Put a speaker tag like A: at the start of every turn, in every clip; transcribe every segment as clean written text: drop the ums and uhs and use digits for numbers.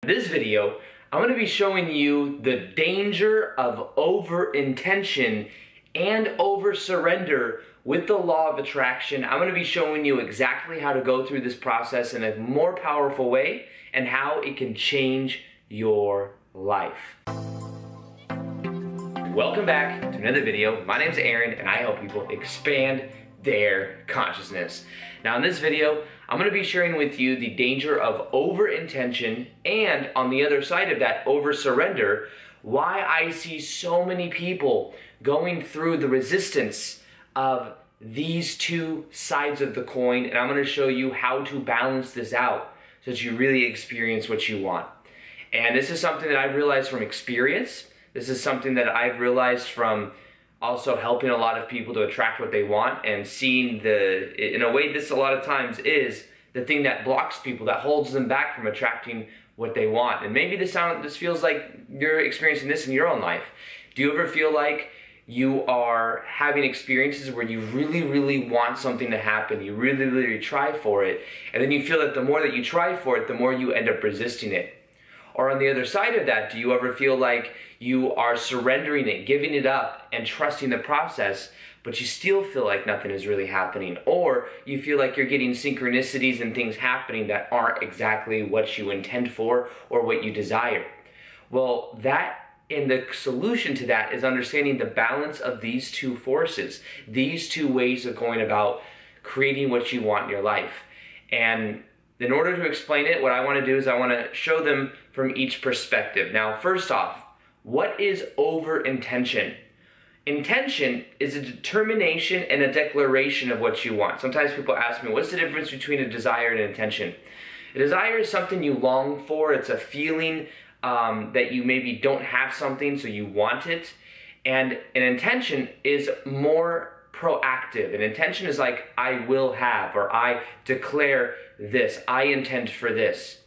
A: In this video, I'm going to be showing you the danger of over-intention and over-surrender with the law of attraction. I'm going to be showing you exactly how to go through this process in a more powerful way and how it can change your life. Welcome back to another video. My name is Aaron and I help people expand their consciousness. Now in this video, I'm going to be sharing with you the danger of over-intention and on the other side of that, over-surrender, why I see so many people going through the resistance of these two sides of the coin, and I'm going to show you how to balance this out so that you really experience what you want. And this is something that I've realized from experience. This is something that I've realized from also helping a lot of people to attract what they want and seeing in a way this a lot of times is the thing that blocks people, that holds them back from attracting what they want. And maybe this feels like you're experiencing this in your own life. Do you ever feel like you are having experiences where you really, really want something to happen, you really, really try for it, and then you feel that the more that you try for it, the more you end up resisting it? Or on the other side of that, do you ever feel like you are surrendering it, giving it up, and trusting the process, but you still feel like nothing is really happening? Or you feel like you're getting synchronicities and things happening that aren't exactly what you intend for or what you desire? Well, the solution to that is understanding the balance of these two forces, these two ways of going about creating what you want in your life. And in order to explain it, what I want to do is I want to show them from each perspective. Now, first off, what is over-intention? Intention is a determination and a declaration of what you want. Sometimes people ask me, what's the difference between a desire and an intention? A desire is something you long for. It's a feeling that you maybe don't have something, so you want it. And an intention is more proactive. An intention is like, I will have, or I declare this, I intend for this.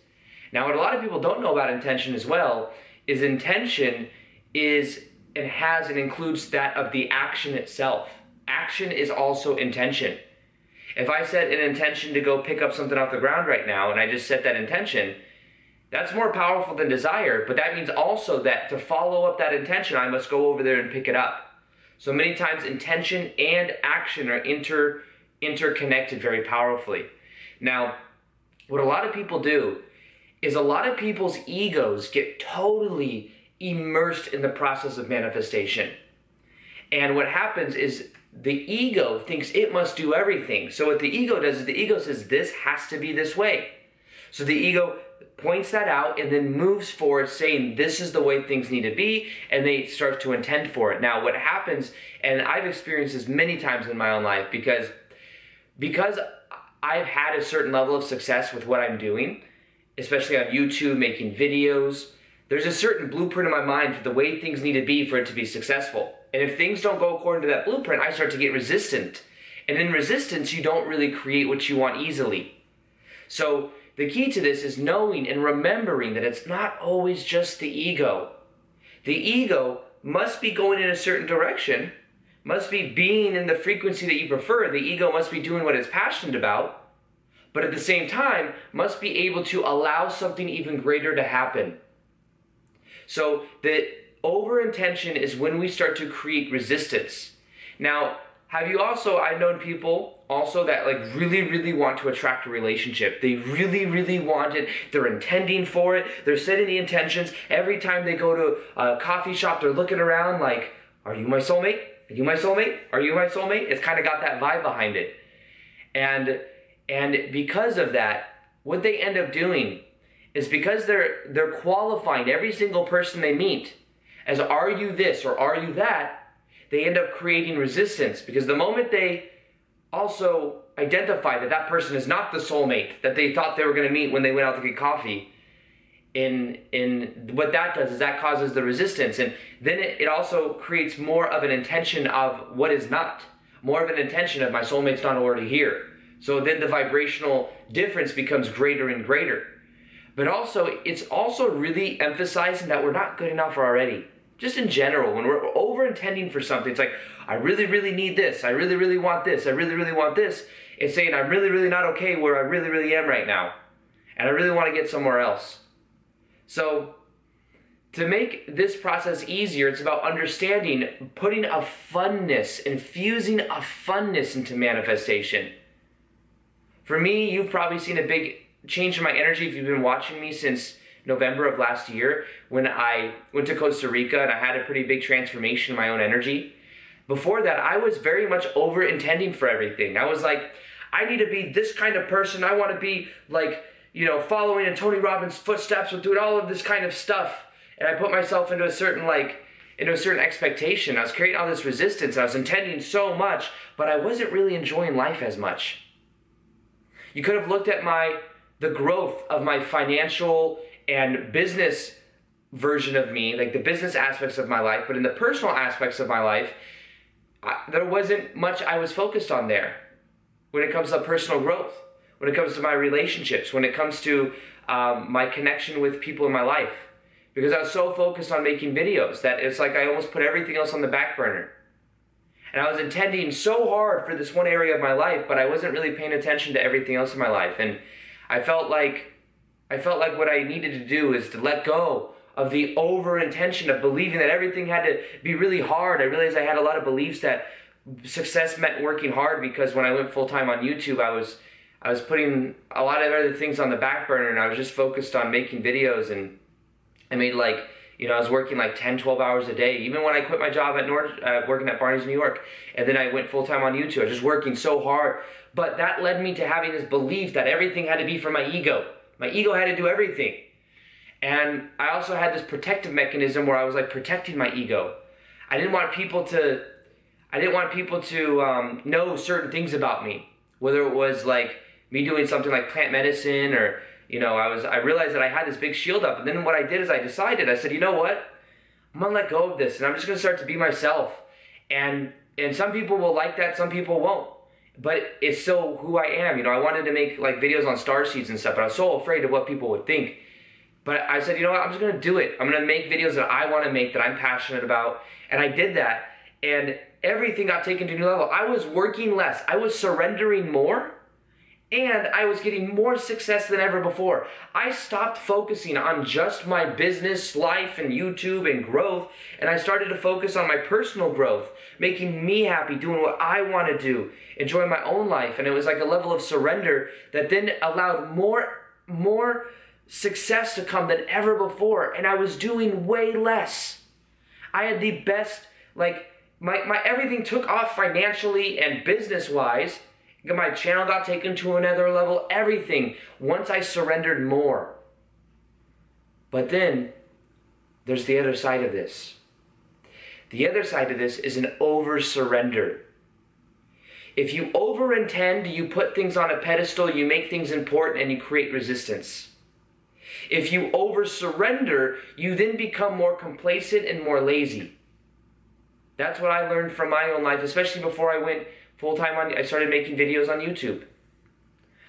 A: Now, what a lot of people don't know about intention as well is intention is and has and includes that of the action itself. Action is also intention. If I set an intention to go pick up something off the ground right now and I just set that intention, that's more powerful than desire, but that means also that to follow up that intention, I must go over there and pick it up. So many times intention and action are interconnected very powerfully. Now, what a lot of people do is a lot of people's egos get totally immersed in the process of manifestation. And what happens is the ego thinks it must do everything. So what the ego does is the ego says, this has to be this way. So the ego points that out and then moves forward saying, this is the way things need to be, and they start to intend for it. Now what happens, and I've experienced this many times in my own life, because I've had a certain level of success with what I'm doing, especially on YouTube, making videos, there's a certain blueprint in my mind for the way things need to be for it to be successful. And if things don't go according to that blueprint, I start to get resistant. And in resistance, you don't really create what you want easily. So the key to this is knowing and remembering that it's not always just the ego. The ego must be going in a certain direction, must be being in the frequency that you prefer. The ego must be doing what it's passionate about, but at the same time, must be able to allow something even greater to happen. So the over-intention is when we start to create resistance. Now, I've known people also that like really, really want to attract a relationship. They really, really want it. They're intending for it. They're setting the intentions. Every time they go to a coffee shop, they're looking around like, are you my soulmate? Are you my soulmate? Are you my soulmate? It's kind of got that vibe behind it. And because of that, what they end up doing is because they're qualifying every single person they meet as are you this or are you that, they end up creating resistance, because the moment they also identify that that person is not the soulmate that they thought they were going to meet when they went out to get coffee, what that does is that causes the resistance, and then it also creates more of an intention of what is not, more of an intention of my soulmate's not already here. So then the vibrational difference becomes greater and greater. But also, it's also really emphasizing that we're not good enough already. Just in general, when we're over-intending for something, it's like, I really, really need this. I really, really want this. I really, really want this. It's saying, I'm really, really not okay where I really, really am right now. And I really want to get somewhere else. So to make this process easier, it's about understanding, putting a funness, infusing a funness into manifestation. For me, you've probably seen a big change in my energy if you've been watching me since November of last year when I went to Costa Rica and I had a pretty big transformation in my own energy. Before that, I was very much over-intending for everything. I was like, I need to be this kind of person. I want to be like, you know, following in Tony Robbins' footsteps with doing all of this kind of stuff. And I put myself into a certain expectation. I was creating all this resistance. I was intending so much, but I wasn't really enjoying life as much. You could have looked at the growth of my financial and business version of me, like the business aspects of my life, but in the personal aspects of my life, there wasn't much I was focused on there. When it comes to personal growth, when it comes to my relationships, when it comes to my connection with people in my life. Because I was so focused on making videos that it's like I almost put everything else on the back burner. And I was intending so hard for this one area of my life, but I wasn't really paying attention to everything else in my life. And I felt like what I needed to do is to let go of the over-intention of believing that everything had to be really hard. I realized I had a lot of beliefs that success meant working hard, because when I went full-time on YouTube, I was putting a lot of other things on the back burner, and I was just focused on making videos. And I made I was working like 10, 12 hours a day. Even when I quit my job at working at Barney's, New York, and then I went full-time on YouTube, I was just working so hard. But that led me to having this belief that everything had to be for my ego. My ego had to do everything. And I also had this protective mechanism where I was like protecting my ego. I didn't want people to know certain things about me, whether it was like me doing something like plant medicine, or I realized that I had this big shield up. And then what I did is I said, you know what? I'm gonna let go of this, and I'm just gonna start to be myself. And some people will like that, some people won't. But it's still who I am. I wanted to make like videos on starseeds and stuff, but I was so afraid of what people would think. But I said, you know what? I'm just gonna do it. I'm gonna make videos that I want to make, that I'm passionate about. And I did that, and everything got taken to a new level. I was working less. I was surrendering more. And I was getting more success than ever before. I stopped focusing on just my business life and YouTube and growth, and I started to focus on my personal growth, making me happy, doing what I want to do, enjoying my own life. And it was like a level of surrender that then allowed more success to come than ever before. And I was doing way less. I had the best, my everything took off financially and business-wise. My channel got taken to another level, everything, once I surrendered more. But then, there's the other side of this. The other side of this is an over-surrender. If you over-intend, you put things on a pedestal, you make things important, and you create resistance. If you over-surrender, you then become more complacent and more lazy. That's what I learned from my own life, especially before I went full-time I started making videos on YouTube.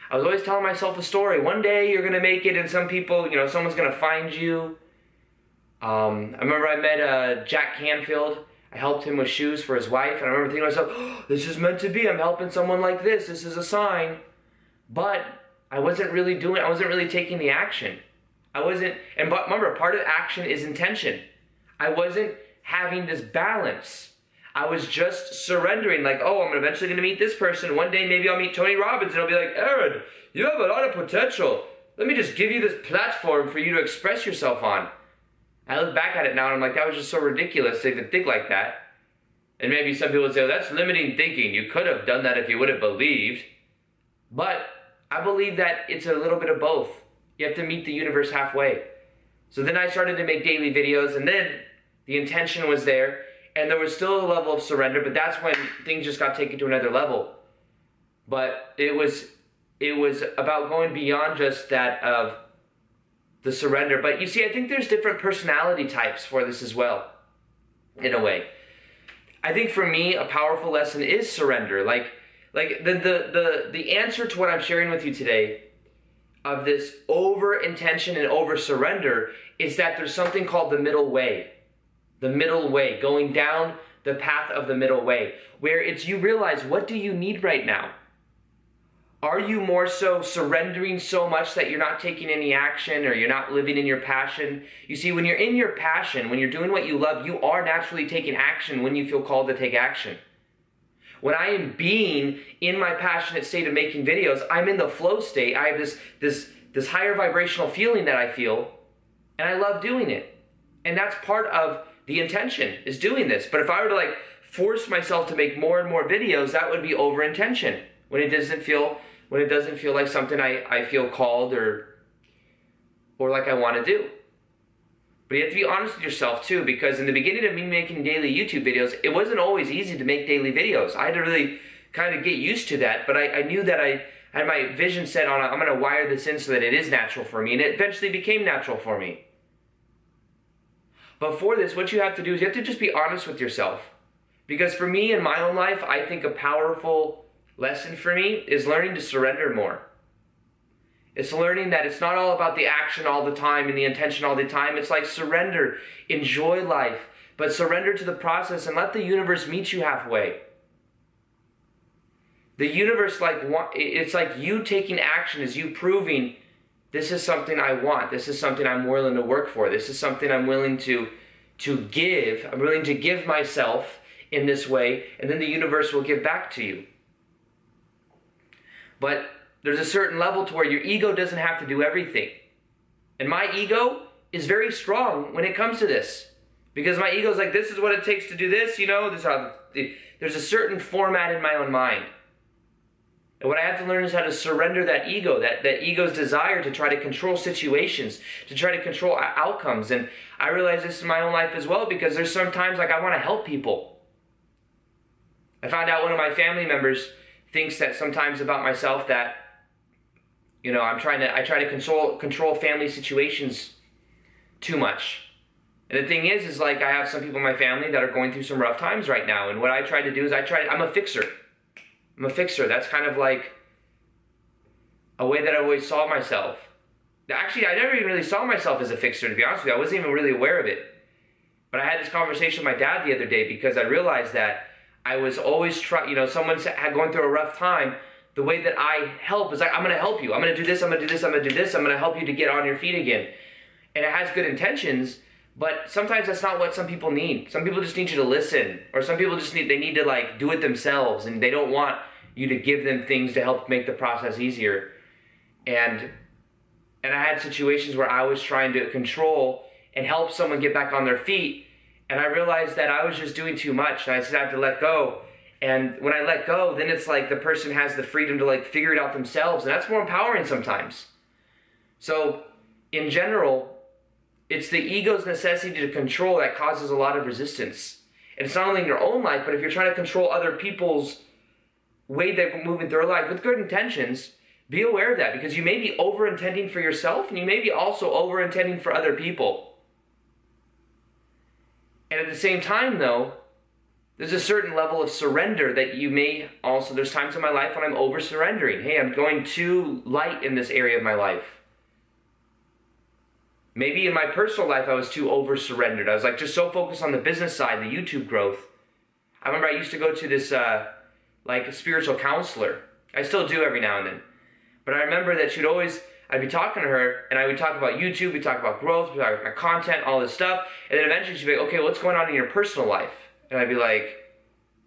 A: I was always telling myself a story. One day you're going to make it, and some people, someone's going to find you. I remember I met Jack Canfield. I helped him with shoes for his wife, and I remember thinking to myself, oh, this is meant to be. I'm helping someone like this. This is a sign. But I wasn't really taking the action. But remember, part of action is intention. I wasn't having this balance. I was just surrendering, like, oh, I'm eventually going to meet this person. One day maybe I'll meet Tony Robbins, and I'll be like, Aaron, you have a lot of potential. Let me just give you this platform for you to express yourself on. I look back at it now, and I'm like, that was just so ridiculous to even think like that. And maybe some people would say, well, that's limiting thinking. You could have done that if you would have believed. But I believe that it's a little bit of both. You have to meet the universe halfway. So then I started to make daily videos, and then the intention was there. And there was still a level of surrender, but that's when things just got taken to another level. But it was about going beyond just that of the surrender. But you see, I think there's different personality types for this as well, in a way. I think for me, a powerful lesson is surrender. Like the answer to what I'm sharing with you today of this over-intention and over-surrender is that there's something called the middle way. The middle way, going down the path of the middle way, where it's you realize, what do you need right now? Are you more so surrendering so much that you're not taking any action, or you're not living in your passion? You see, when you're in your passion, when you're doing what you love, you are naturally taking action when you feel called to take action. When I am being in my passionate state of making videos, I'm in the flow state. I have this higher vibrational feeling that I feel, and I love doing it. And that's part of the intention, is doing this. But if I were to like force myself to make more and more videos, that would be over intention. When it doesn't feel like something I feel called or like I want to do. But you have to be honest with yourself too, because in the beginning of me making daily YouTube videos, it wasn't always easy to make daily videos. I had to really kind of get used to that, but I knew that I had my vision set on, I'm going to wire this in so that it is natural for me, and it eventually became natural for me. But for this, what you have to do is you have to just be honest with yourself. Because for me in my own life, I think a powerful lesson for me is learning to surrender more. It's learning that it's not all about the action all the time and the intention all the time. It's like surrender, enjoy life, but surrender to the process and let the universe meet you halfway. The universe, it's like you taking action, is you proving, this is something I want, this is something I'm willing to work for, this is something I'm willing to give, I'm willing to give myself in this way, and then the universe will give back to you. But there's a certain level to where your ego doesn't have to do everything. And my ego is very strong when it comes to this. Because my ego's like, this is what it takes to do this, you know, there's a certain format in my own mind. And what I have to learn is how to surrender that ego, that ego's desire to try to control situations, to try to control outcomes. And I realize this in my own life as well, because there's sometimes like I want to help people. I found out one of my family members thinks that sometimes about myself that, you know, I try to control family situations too much. And the thing is like I have some people in my family that are going through some rough times right now. And what I try to do is I'm a fixer. I'm a fixer. That's kind of like a way that I always saw myself. Actually, I never even really saw myself as a fixer, to be honest with you. I wasn't even really aware of it. But I had this conversation with my dad the other day because I realized that I was always someone had going through a rough time. The way that I help is like, I'm going to help you. I'm going to do this, I'm going to do this, I'm going to do this. I'm going to help you to get on your feet again. And it has good intentions, but sometimes that's not what some people need. Some people just need you to listen. Or some people just need to like do it themselves, and they don't want you to give them things to help make the process easier. And I had situations where I was trying to control and help someone get back on their feet, and I realized that I was just doing too much, and I just had to let go. And when I let go, then it's like the person has the freedom to like figure it out themselves, and that's more empowering sometimes. So in general, it's the ego's necessity to control that causes a lot of resistance. And it's not only in your own life, but if you're trying to control other people's way they're moving through their life with good intentions, be aware of that, because you may be over-intending for yourself, and you may be also over-intending for other people. And at the same time, though, there's a certain level of surrender that you may also, there's times in my life when I'm over-surrendering. Hey, I'm going too light in this area of my life. Maybe in my personal life, I was too over-surrendered. I was like just so focused on the business side, the YouTube growth. I remember I used to go to this like a spiritual counselor. I still do every now and then. But I remember that I'd be talking to her, and I would talk about YouTube, we'd talk about growth, we'd talk about my content, all this stuff, and then eventually she'd be like, okay, what's going on in your personal life? And I'd be like,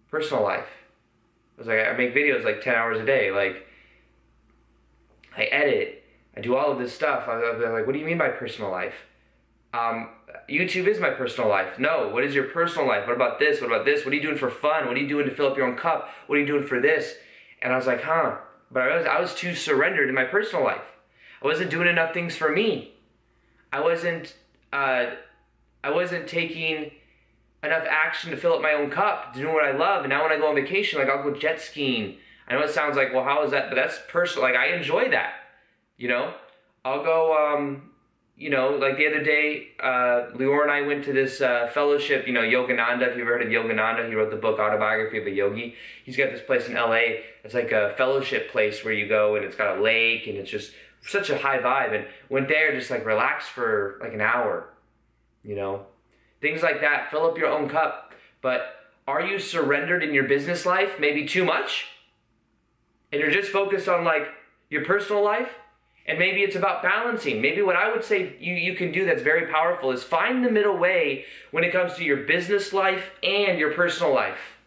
A: personal life? I was like, I make videos like 10 hours a day, like, I edit, I do all of this stuff. I was like, what do you mean by personal life? YouTube is my personal life. No, what is your personal life? What about this? What about this? What are you doing for fun? What are you doing to fill up your own cup? What are you doing for this? And I was like, huh. But I was too surrendered in my personal life. I wasn't doing enough things for me. I wasn't taking enough action to fill up my own cup, doing what I love. And now when I go on vacation, like I'll go jet skiing. I know it sounds like, well, how is that? But that's personal. Like I enjoy that, you know? I'll go, you know, like the other day, Lior and I went to this fellowship, you know, Yogananda. If you've heard of Yogananda, he wrote the book Autobiography of a Yogi. He's got this place in LA. It's like a fellowship place where you go, and it's got a lake, and it's just such a high vibe. And went there, just like relax for like an hour, you know. Things like that. Fill up your own cup. But are you surrendered in your business life? Maybe too much? and you're just focused on like your personal life, and maybe it's about balancing. Maybe what I would say you can do that's very powerful is find the middle way when it comes to your business life and your personal life.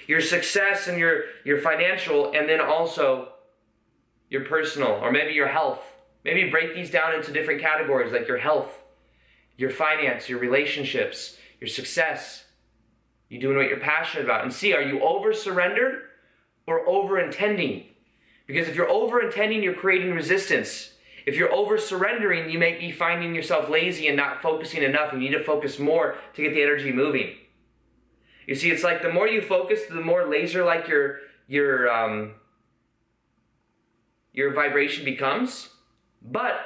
A: Your success and your financial, and then also your personal, or maybe your health. Maybe break these down into different categories like your health, your finance, your relationships, your success, you doing what you're passionate about. And see, are you over-surrendered or over-intending? Because if you're over-intending, you're creating resistance. If you're over-surrendering, you may be finding yourself lazy and not focusing enough. You need to focus more to get the energy moving. You see, it's like the more you focus, the more laser-like your vibration becomes. But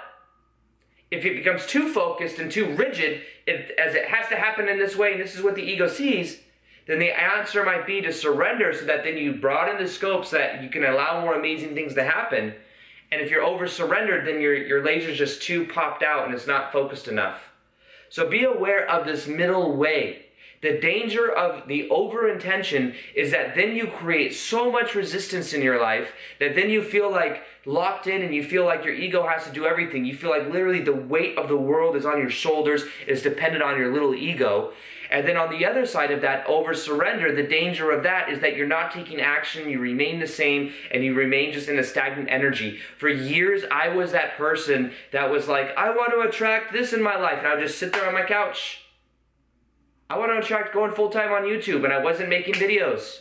A: if it becomes too focused and too rigid, as it has to happen in this way, and this is what the ego sees, then the answer might be to surrender, so that then you broaden the scope so that you can allow more amazing things to happen. And if you're over-surrendered, then your laser's just too popped out and it's not focused enough. So be aware of this middle way. The danger of the over-intention is that then you create so much resistance in your life that then you feel like locked in, and you feel like your ego has to do everything. You feel like literally the weight of the world is on your shoulders, is dependent on your little ego. And then on the other side of that over-surrender, the danger of that is that you're not taking action, you remain the same, and you remain just in a stagnant energy. For years, I was that person that was like, I want to attract this in my life, and I would just sit there on my couch. I want to attract going full-time on YouTube, and I wasn't making videos.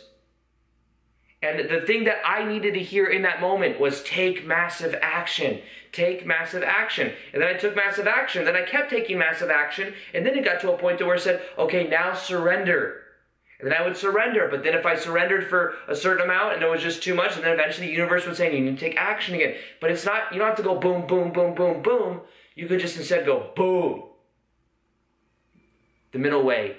A: And the thing that I needed to hear in that moment was take massive action. Take massive action. And then I took massive action. Then I kept taking massive action. And then it got to a point to where it said, okay, now surrender. And then I would surrender. But then if I surrendered for a certain amount and it was just too much, and then eventually the universe would say, you need to take action again. But it's not, you don't have to go boom, boom, boom, boom, boom. You could just instead go boom. The middle way.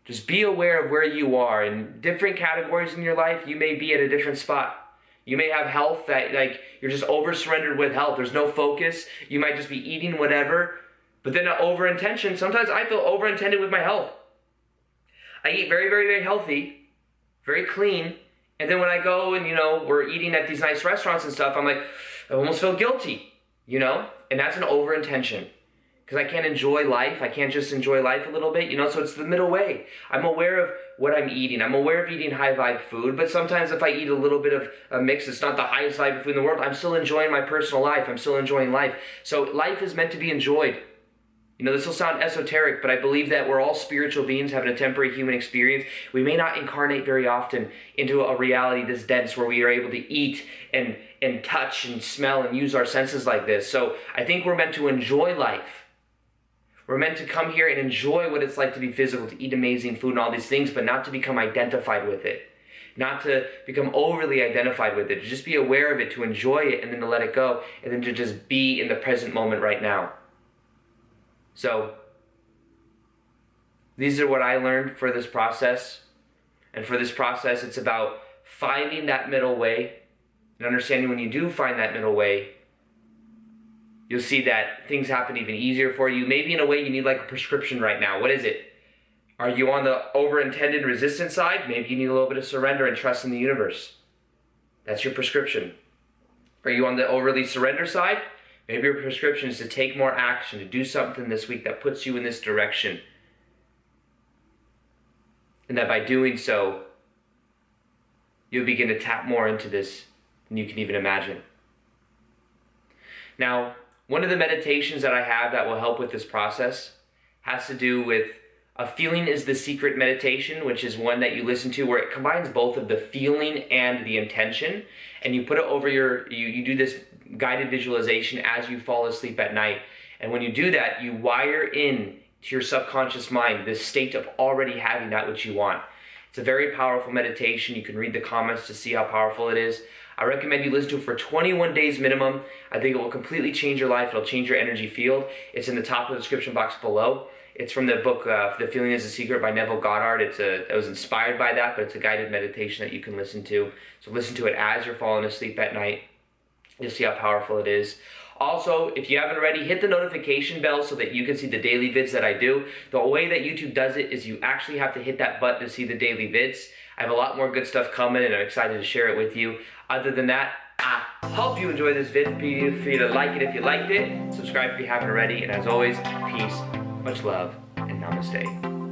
A: Just be aware of where you are. In different categories in your life, you may be at a different spot. You may have health that, like, you're just over-surrendered with health. There's no focus. You might just be eating whatever. But then over-intention, sometimes I feel over-intended with my health. I eat very, very, very healthy, very clean. And then when I go and, we're eating at these nice restaurants and stuff, I'm like, I almost feel guilty, And that's an over-intention. Because I can't enjoy life. I can't just enjoy life a little bit, so it's the middle way. I'm aware of what I'm eating. I'm aware of eating high-vibe food, but sometimes if I eat a little bit of a mix, it's not the highest vibe food in the world, I'm still enjoying my personal life. I'm still enjoying life. So life is meant to be enjoyed. This will sound esoteric, but I believe that we're all spiritual beings having a temporary human experience. We may not incarnate very often into a reality this dense where we are able to eat and touch and smell and use our senses like this. So I think we're meant to enjoy life. We're meant to come here and enjoy what it's like to be physical, to eat amazing food and all these things, but not to become identified with it. Not to become overly identified with it. To just be aware of it, to enjoy it, and then to let it go, and then to just be in the present moment right now. So, these are what I learned for this process. And for this process, it's about finding that middle way, and understanding when you do find that middle way, you'll see that things happen even easier for you. Maybe in a way you need like a prescription right now. What is it? Are you on the over-intended resistance side? Maybe you need a little bit of surrender and trust in the universe. That's your prescription. Are you on the overly surrender side? Maybe your prescription is to take more action, to do something this week that puts you in this direction. And that by doing so, you'll begin to tap more into this than you can even imagine. Now, one of the meditations that I have that will help with this process has to do with a feeling is the secret meditation, which is one that you listen to where it combines both of the feeling and the intention. And you put it over you do this guided visualization as you fall asleep at night. And when you do that, you wire in to your subconscious mind this state of already having that which you want. It's a very powerful meditation. You can read the comments to see how powerful it is. I recommend you listen to it for 21 days minimum. I think it will completely change your life. It'll change your energy field. It's in the top of the description box below. It's from the book, The Feeling is a Secret by Neville Goddard. It was inspired by that, but it's a guided meditation that you can listen to. So listen to it as you're falling asleep at night. You'll see how powerful it is. Also, if you haven't already, hit the notification bell so that you can see the daily vids that I do. The way that YouTube does it is you actually have to hit that button to see the daily vids. I have a lot more good stuff coming, and I'm excited to share it with you. Other than that, I hope you enjoyed this video. Feel free to like it if you liked it, subscribe if you haven't already, and as always, peace, much love, and namaste.